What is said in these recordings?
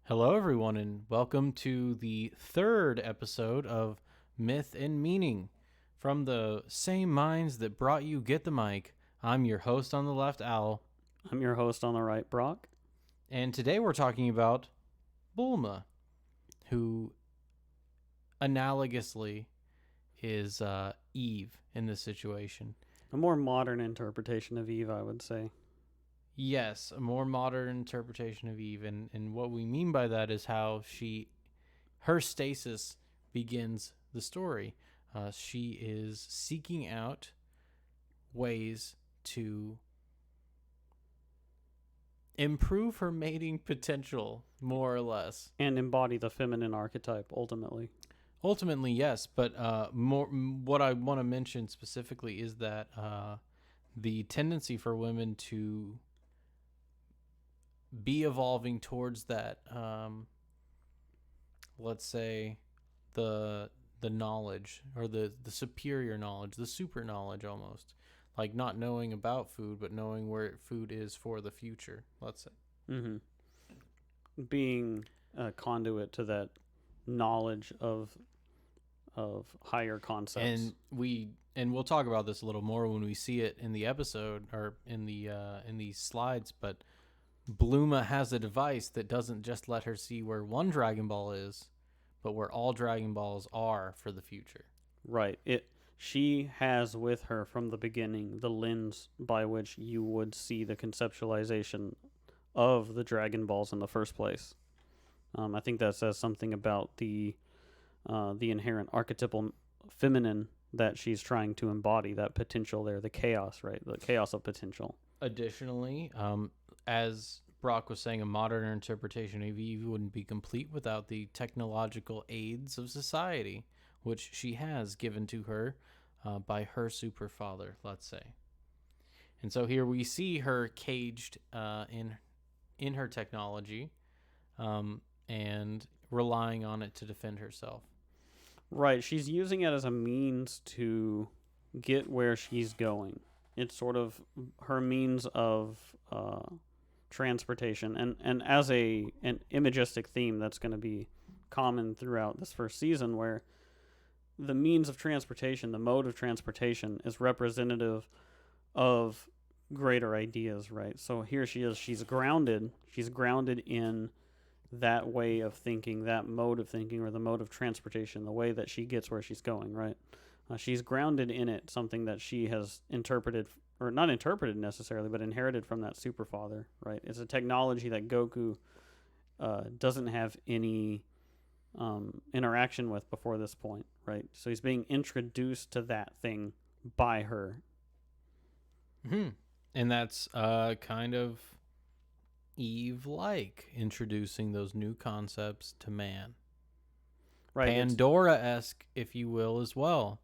Hello, everyone, and welcome to the third episode of Myth and Meaning. From the same minds that brought you Get the Mic, I'm your host on the left, Al, I'm your host on the right, Brock. and today we're talking about Bulma, who analogously is Eve in this situation. A more modern interpretation of Eve, I would say. Yes, a more modern interpretation of Eve, and what we mean by that is how her stasis begins the story. She is seeking out ways to improve her mating potential, more or less. And embody the feminine archetype, ultimately. Ultimately, yes, but what I want to mention specifically is that the tendency for women to be evolving towards that, let's say, the knowledge or the superior knowledge, the super knowledge almost, like not knowing about food but knowing where food is for the future, let's say. Mm-hmm. Being a conduit to that knowledge of higher concepts. And we'll talk about this a little more when we see it in the episode or in these slides, but Bluma has a device that doesn't just let her see where one Dragon Ball is, but where all Dragon Balls are for the future. Right. She has with her from the beginning the lens by which you would see the conceptualization of the Dragon Balls in the first place. I think that says something about the inherent archetypal feminine that she's trying to embody, that potential there, the chaos, right? The chaos of potential. Additionally, as Brock was saying, a modern interpretation of Eve wouldn't be complete without the technological aids of society, which she has given to her by her super father, let's say. And so here we see her caged in her technology and relying on it to defend herself. Right. She's using it as a means to get where she's going. It's sort of her means of transportation, and as an imagistic theme that's going to be common throughout this first season, where the means of transportation, the mode of transportation, is representative of greater ideas, right? So here she is. She's grounded in that way of thinking, that mode of thinking, or the mode of transportation, the way that she gets where she's going, right? She's grounded in it, something that she has interpreted, or not interpreted necessarily, but inherited from that super father, right? It's a technology that Goku doesn't have any interaction with before this point, right? So he's being introduced to that thing by her. Mm-hmm. And that's kind of Eve-like, introducing those new concepts to man. Right. Pandora-esque, if you will, as well.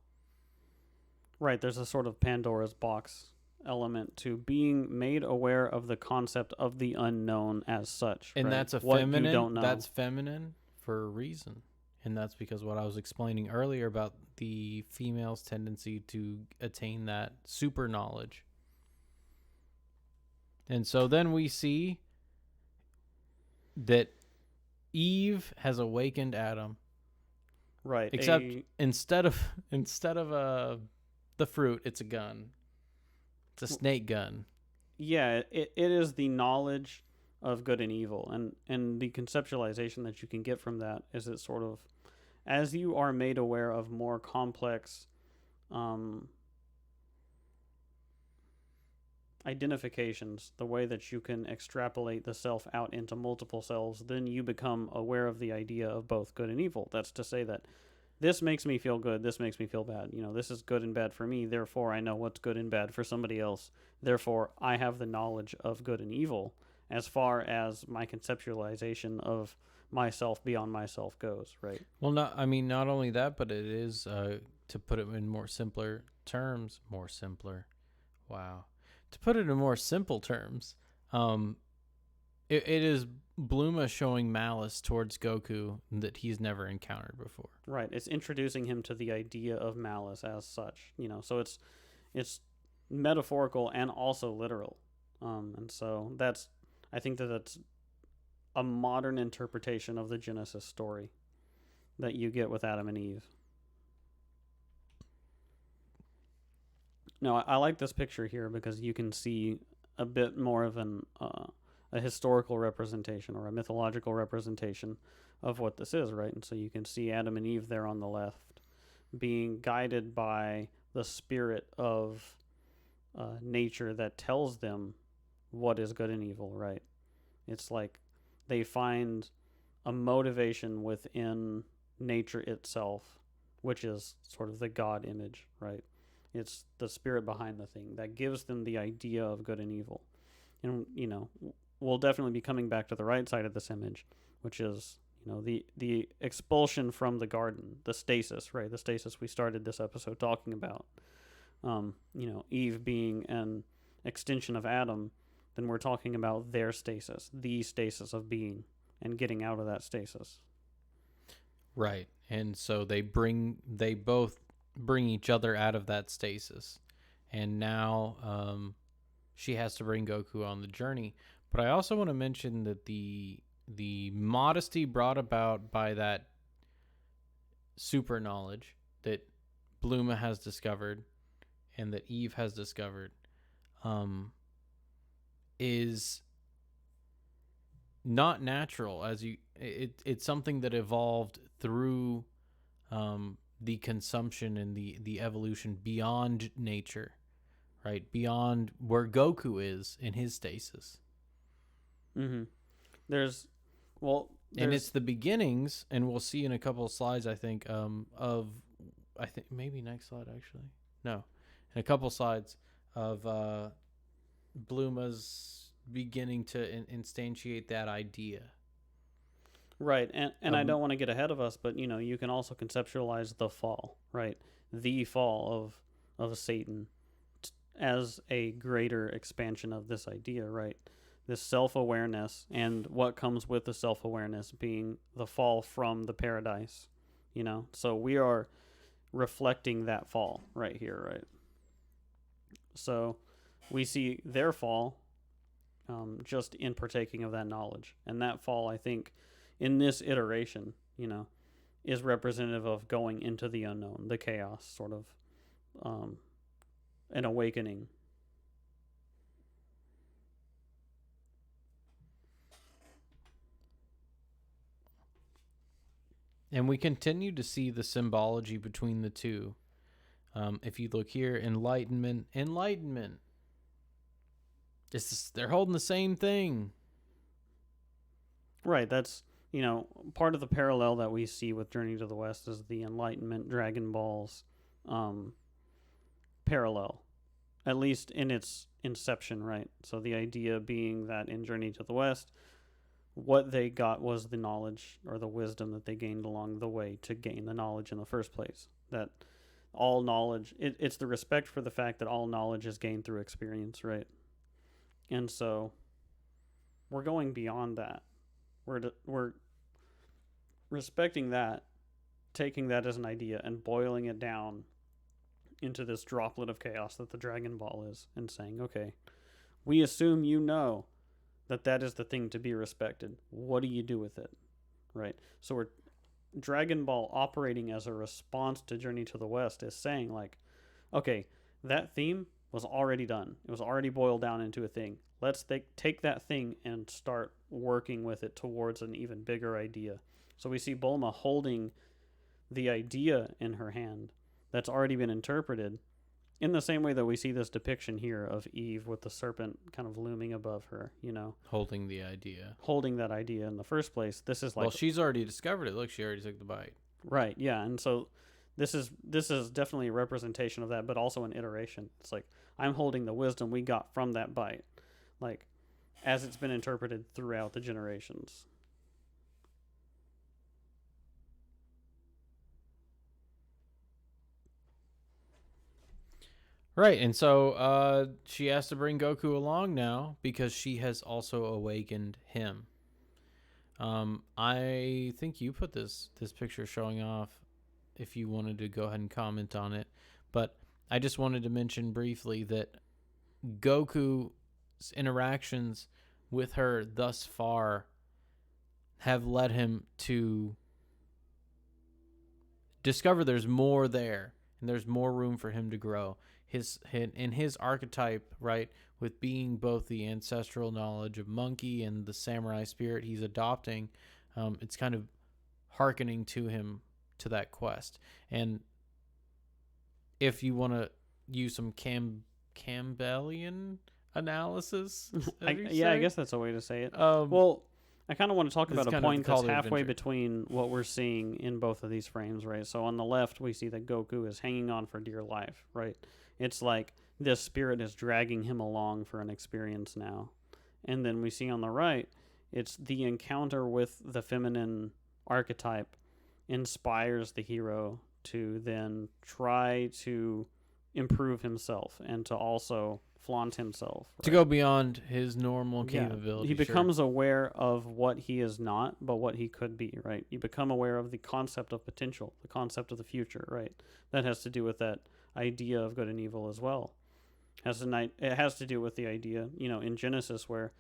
Right, there's a sort of Pandora's box element to being made aware of the concept of the unknown as such. And right? that's what feminine. You don't know. That's feminine for a reason. And that's because what I was explaining earlier about the female's tendency to attain that super knowledge. And so then we see that Eve has awakened Adam. Right. Except instead of the fruit, it's a gun. It's a snake gun. Yeah, it is the knowledge of good and evil, and the conceptualization that you can get from that is it sort of, as you are made aware of more complex identifications, the way that you can extrapolate the self out into multiple selves, then you become aware of the idea of both good and evil. That's to say that this makes me feel good, this makes me feel bad. This is good and bad for me, therefore I know what's good and bad for somebody else. Therefore, I have the knowledge of good and evil as far as my conceptualization of myself beyond myself goes, right? Well, not only that, but it is to put it in more simpler terms, Wow. To put it in more simple terms, it is Bluma showing malice towards Goku that he's never encountered before. Right. It's introducing him to the idea of malice as such. So it's metaphorical and also literal. And so I think that's a modern interpretation of the Genesis story that you get with Adam and Eve. Now, I like this picture here because you can see a bit more of a historical representation or a mythological representation of what this is, right? And so you can see Adam and Eve there on the left being guided by the spirit of nature that tells them what is good and evil, right? It's like they find a motivation within nature itself, which is sort of the God image, right? It's the spirit behind the thing that gives them the idea of good and evil. And, we'll definitely be coming back to the right side of this image, which is, the expulsion from the garden, the stasis, right? The stasis we started this episode talking about. Eve being an extension of Adam, then we're talking about their stasis, the stasis of being, and getting out of that stasis. Right. And so they both bring each other out of that stasis. And now she has to bring Goku on the journey. But I also want to mention that the modesty brought about by that super knowledge that Bluma has discovered and that Eve has discovered is not natural. It's something that evolved through the consumption and the evolution beyond nature, right? Beyond where Goku is in his stasis. Mm-hmm. And it's the beginnings, and we'll see in a couple of slides, I think, I think maybe next slide, actually. No. In a couple of slides of Bluma's beginning to instantiate that idea. Right, and I don't want to get ahead of us, but, you can also conceptualize the fall, right? The fall of Satan as a greater expansion of this idea, right? This self-awareness, and what comes with the self-awareness being the fall from the paradise, So we are reflecting that fall right here, right? So we see their fall just in partaking of that knowledge. And that fall, I think, in this iteration, is representative of going into the unknown, the chaos, sort of an awakening. And we continue to see the symbology between the two. If you look here, enlightenment. They're holding the same thing. Right, that's, part of the parallel that we see with Journey to the West is the Enlightenment Dragon Balls parallel, at least in its inception, right? So the idea being that in Journey to the West, what they got was the knowledge or the wisdom that they gained along the way to gain the knowledge in the first place. That all knowledge, it's the respect for the fact that all knowledge is gained through experience, right? And so we're going beyond that. We're respecting that, taking that as an idea and boiling it down into this droplet of chaos that the Dragon Ball is, and saying, okay, we assume that is the thing to be respected. What do you do with it? Right? So we're Dragon Ball operating as a response to Journey to the West is saying, like, okay, that theme was already done. It was already boiled down into a thing. Let's take that thing and start working with it towards an even bigger idea. So we see Bulma holding the idea in her hand that's already been interpreted in the same way that we see this depiction here of Eve with the serpent kind of looming above her, Holding the idea. Holding that idea in the first place. This is like... Well, she's already discovered it. Look, she already took the bite. Right, yeah. And so this is definitely a representation of that, but also an iteration. It's like, I'm holding the wisdom we got from that bite, like, as it's been interpreted throughout the generations. Right, and so she has to bring Goku along now because she has also awakened him. I think you put this picture showing off if you wanted to go ahead and comment on it. But I just wanted to mention briefly that Goku's interactions with her thus far have led him to discover there's more there and there's more room for him to grow. His archetype, right, with being both the ancestral knowledge of monkey and the samurai spirit he's adopting, it's kind of hearkening to him to that quest. And if you want to use some Campbellian analysis, I guess that's a way to say it. Um, Well, I kind of want to talk It's about a kind of point call that's to halfway adventure. between what we're seeing in both of these frames, right? So on the left, we see that Goku is hanging on for dear life, right? It's like this spirit is dragging him along for an experience now. And then we see on the right, it's the encounter with the feminine archetype inspires the hero to then try to improve himself and to also flaunt himself. To right? go beyond his normal Yeah, capability. he sure. becomes aware of what he is not, but what he could be, right? You become aware of the concept of potential, the concept of the future, right? That has to do with that idea of good and evil as well. It has to do with the idea, in Genesis where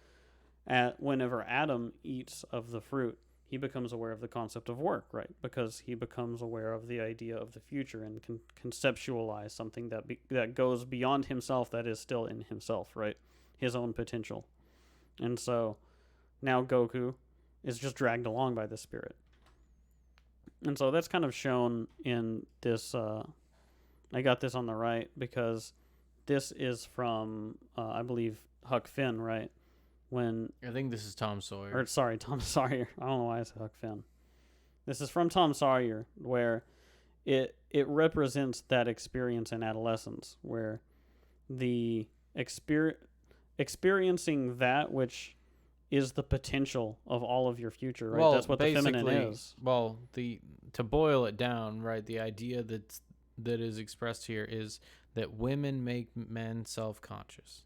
whenever Adam eats of the fruit, he becomes aware of the concept of work, right? Because he becomes aware of the idea of the future and can conceptualize something that goes beyond himself, that is still in himself, right? His own potential. And so now Goku is just dragged along by the spirit. And so that's kind of shown in this. I got this on the right because this is from, I believe, Huck Finn, right? I think this is Tom Sawyer. Or sorry, Tom Sawyer. I don't know why I said Huck Finn. This is from Tom Sawyer, where it represents that experience in adolescence, where the experiencing that which is the potential of all of your future, right? Well, that's what the feminine basically, is. Well, to boil it down, right, the idea that is expressed here is that women make men self-conscious.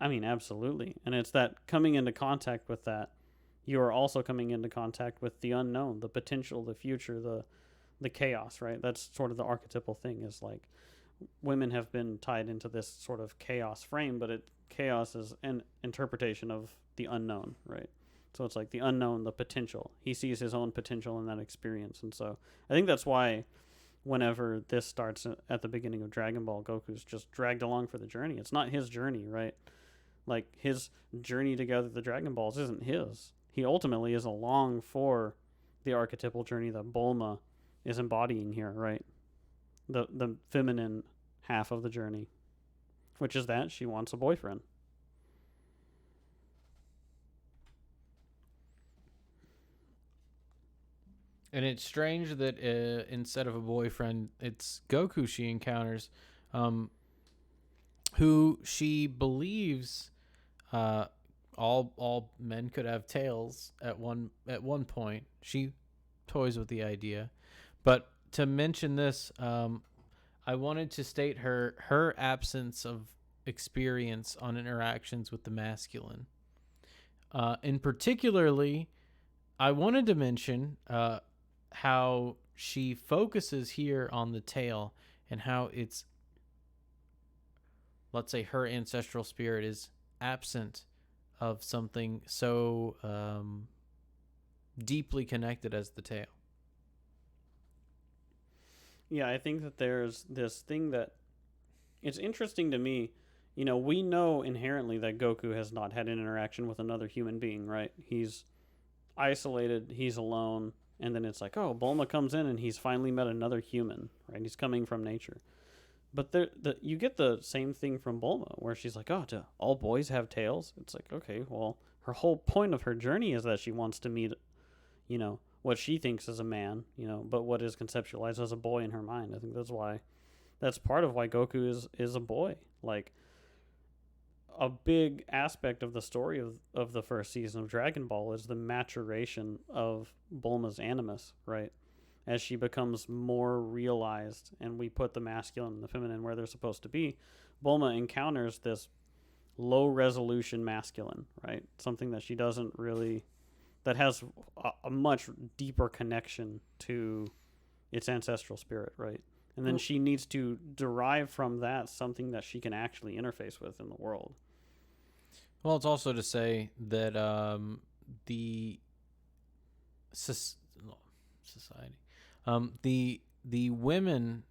I mean, absolutely. And it's that coming into contact with that, you are also coming into contact with the unknown, the potential, the future, the chaos, right? That's sort of the archetypal thing, is like women have been tied into this sort of chaos frame, but chaos is an interpretation of the unknown, right? So it's like the unknown, the potential. He sees his own potential in that experience. And so I think that's why whenever this starts at the beginning of Dragon Ball, Goku's just dragged along for the journey. It's not his journey, right? Like, his journey to gather the Dragon Balls isn't his. He ultimately is along for the archetypal journey that Bulma is embodying here, right? The feminine half of the journey, which is that she wants a boyfriend. And it's strange that instead of a boyfriend, it's Goku she encounters, who she believes all men could have tails at one point. She toys with the idea, but to mention this, I wanted to state her absence of experience on interactions with the masculine. In particularly, I wanted to mention how she focuses here on the tail and how it's, let's say, her ancestral spirit is absent of something so deeply connected as the tail. Yeah, I think that there's this thing that it's interesting to me. We know inherently that Goku has not had an interaction with another human being, right? He's isolated, he's alone, and then it's like, oh, Bulma comes in and he's finally met another human, right? He's coming from nature. But you get the same thing from Bulma, where she's like, oh, do all boys have tails? It's like, okay, well, her whole point of her journey is that she wants to meet, what she thinks is a man, but what is conceptualized as a boy in her mind. I think that's part of why Goku is a boy. Like, a big aspect of the story of the first season of Dragon Ball is the maturation of Bulma's animus, right? As she becomes more realized and we put the masculine and the feminine where they're supposed to be, Bulma encounters this low resolution masculine, right? Something that she doesn't really, that has a much deeper connection to its ancestral spirit, right? And then she needs to derive from that something that she can actually interface with in the world. Well, it's also to say that the no, society. The women,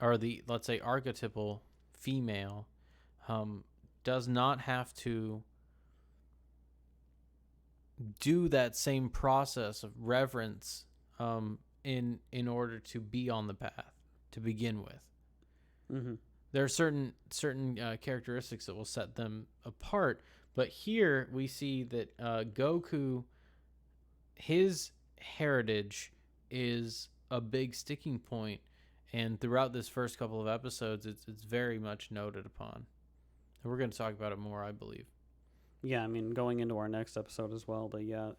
or the, let's say, archetypal female, um, does not have to do that same process of reverence, in order to be on the path to begin with. Mm-hmm. There are certain characteristics that will set them apart, but here we see that Goku, his heritage is a big sticking point, and throughout this first couple of episodes, it's very much noted upon. And we're going to talk about it more, I believe. Yeah, I mean, going into our next episode as well. But yeah,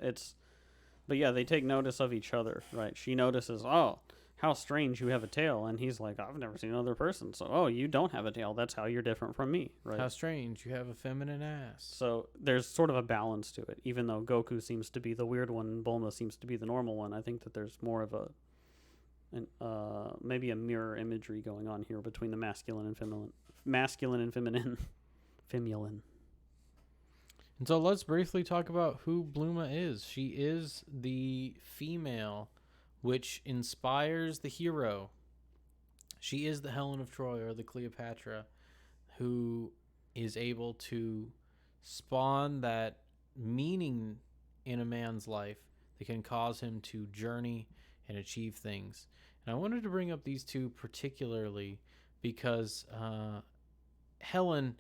they take notice of each other, right? She notices, oh, how strange you have a tail. And he's like, I've never seen another person. So, oh, you don't have a tail. That's how you're different from me, right? How strange, you have a feminine ass. So there's sort of a balance to it. Even though Goku seems to be the weird one and Bulma seems to be the normal one, I think that there's more of maybe a mirror imagery going on here between the masculine and feminine. Feminine. And so let's briefly talk about who Bluma is. She is the female which inspires the hero. She is the Helen of Troy, or the Cleopatra, who is able to spawn that meaning in a man's life that can cause him to journey and achieve things. And I wanted to bring up these two particularly because Helen,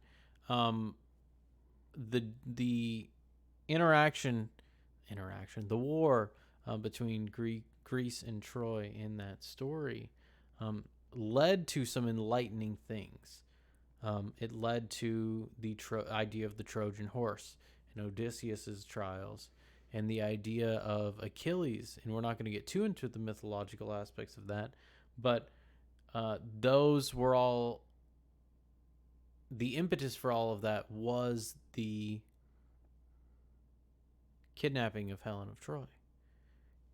the interaction, the war between Greece and Troy in that story led to some enlightening things. It led to the idea of the Trojan horse and Odysseus's trials, and the idea of Achilles. And we're not going to get too into the mythological aspects of that, but those were all, the impetus for all of that was the kidnapping of Helen of Troy.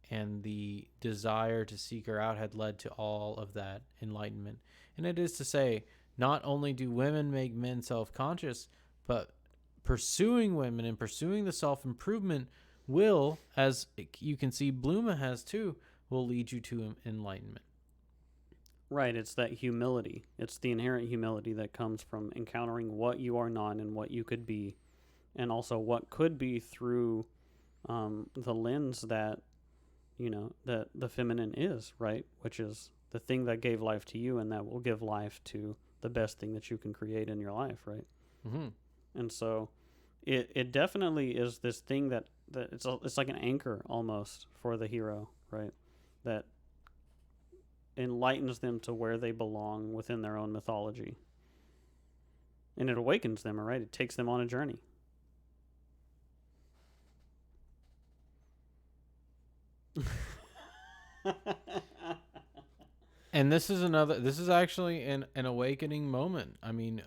And the desire to seek her out had led to all of that enlightenment. And it is to say, not only do women make men self-conscious, but pursuing women and pursuing the self-improvement will, as you can see Bluma has too, will lead you to enlightenment. Right, it's that humility. It's the inherent humility that comes from encountering what you are not and what you could be, and also what could be through the lens that, that the feminine is, right? Which is the thing that gave life to you and that will give life to the best thing that you can create in your life, right? Mm-hmm. And so it definitely is this thing that it's like an anchor almost for the hero, right? That enlightens them to where they belong within their own mythology. And it awakens them, right? It takes them on a journey. And this is actually an awakening moment. I mean,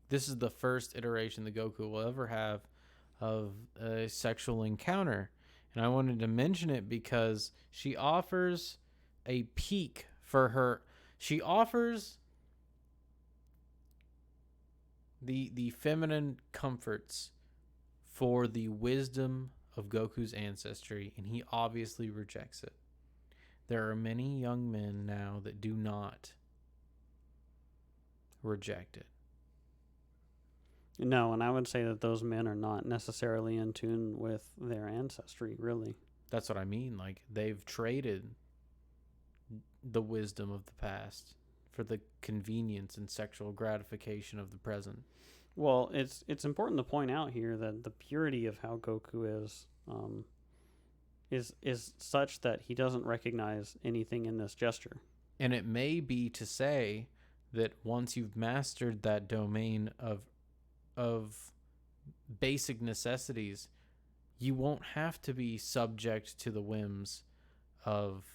this is the first iteration that Goku will ever have of a sexual encounter. And I wanted to mention it because she offers a peek for her. She offers the feminine comforts for the wisdom of Goku's ancestry, and he obviously rejects it. There are many young men now that do not reject it. No, and I would say that those men are not necessarily in tune with their ancestry, really. That's what I mean. Like, they've traded the wisdom of the past for the convenience and sexual gratification of the present. Well, it's important to point out here that the purity of how Goku is such that he doesn't recognize anything in this gesture. And it may be to say that once you've mastered that domain of basic necessities, you won't have to be subject to the whims of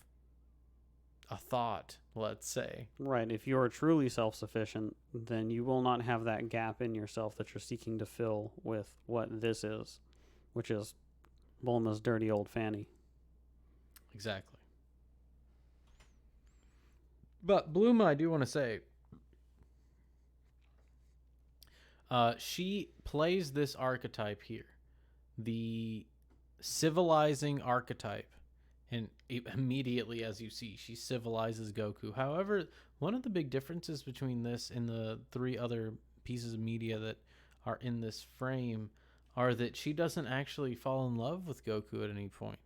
a thought, let's say. Right. If you are truly self-sufficient, then you will not have that gap in yourself that you're seeking to fill with what this is, which is Bulma's dirty old fanny. Exactly. But Bluma, I do want to say, she plays this archetype here, the civilizing archetype, And immediately, as you see, she civilizes Goku. However, one of the big differences between this and the three other pieces of media that are in this frame are that she doesn't actually fall in love with Goku at any point.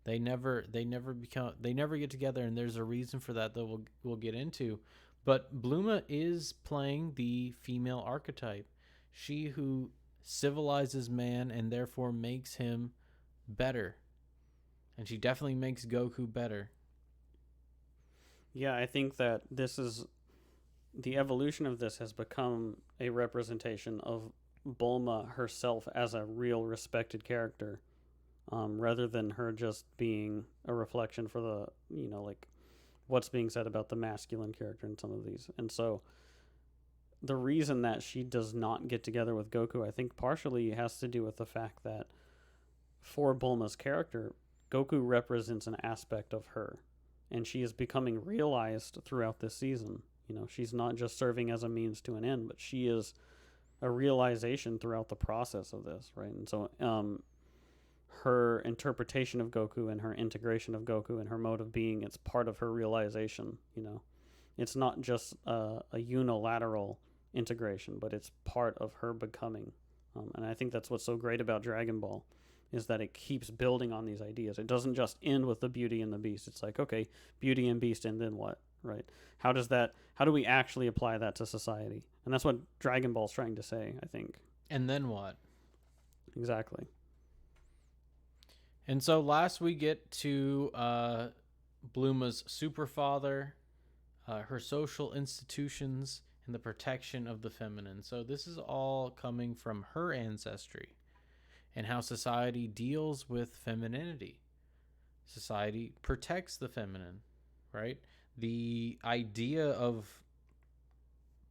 They never get together, and there's a reason for that we'll get into. But Bluma is playing the female archetype, she who civilizes man and therefore makes him better, and she definitely makes Goku better. Yeah, I think that this is the evolution of this has become a representation of Bulma herself as a real respected character, rather than her just being a reflection for the, like what's being said about the masculine character in some of these. And so the reason that she does not get together with Goku, I think partially has to do with the fact that for Bulma's character, Goku represents an aspect of her, and she is becoming realized throughout this season. She's not just serving as a means to an end, but she is a realization throughout the process of this, right? And so her interpretation of Goku and her integration of Goku and her mode of being, it's part of her realization. It's not just a unilateral integration, but it's part of her becoming. And I think that's what's so great about Dragon Ball, is that it keeps building on these ideas. It doesn't just end with the Beauty and the Beast. It's like, okay, Beauty and Beast, and then what, right? How do we actually apply that to society? And that's what Dragon Ball's trying to say, I think. And then what? Exactly. And so last we get to Bluma's superfather, her social institutions, and the protection of the feminine. So this is all coming from her ancestry and how society deals with femininity. Society protects the feminine, right? The idea of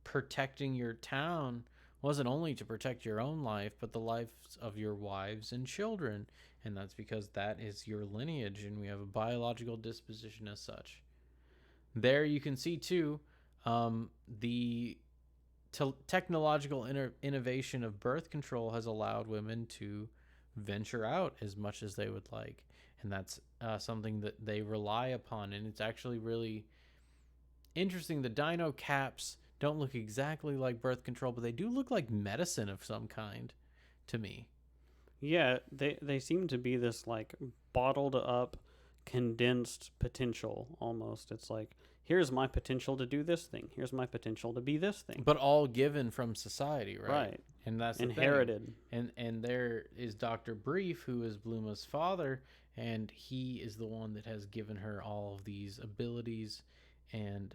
protecting your town wasn't only to protect your own life, but the lives of your wives and children. And that's because that is your lineage, and we have a biological disposition as such. There you can see, too, the technological innovation of birth control has allowed women to venture out as much as they would like. And that's something that they rely upon. And it's actually really interesting. The dino caps don't look exactly like birth control, but they do look like medicine of some kind to me. Yeah, they seem to be this like bottled up, condensed potential almost. It's like, here's my potential to do this thing. Here's my potential to be this thing. But all given from society, right? Right. And that's inherited. And there is Dr. Brief, who is Bluma's father, and he is the one that has given her all of these abilities and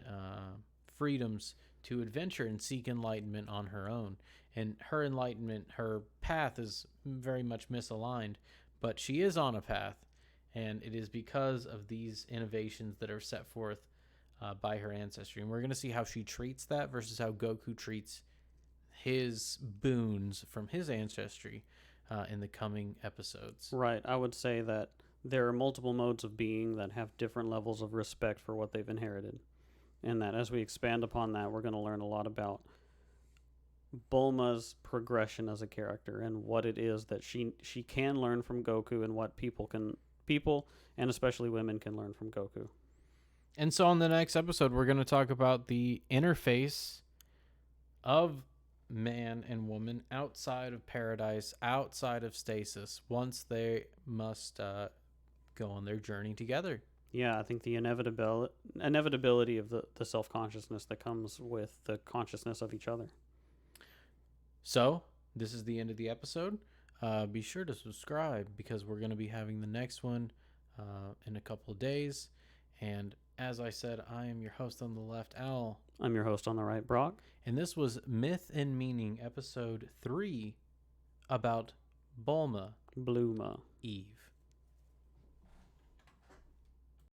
freedoms to adventure and seek enlightenment on her own. And her enlightenment, her path is very much misaligned, but she is on a path, and it is because of these innovations that are set forth by her ancestry. And we're going to see how she treats that versus how Goku treats his boons from his ancestry in the coming episodes. Right. I would say that there are multiple modes of being that have different levels of respect for what they've inherited. And that as we expand upon that, we're going to learn a lot about Bulma's progression as a character and what it is that she can learn from Goku, and what people and especially women can learn from Goku. And so on the next episode, we're going to talk about the interface of man and woman outside of paradise, outside of stasis, once they must go on their journey together. Yeah, I think the inevitability of the self-consciousness that comes with the consciousness of each other. So, this is the end of the episode. Be sure to subscribe, because we're going to be having the next one in a couple of days. And as I said, I am your host on the left, Al. I'm your host on the right, Brock. And this was Myth and Meaning, episode 3, about Bulma Bluma Eve.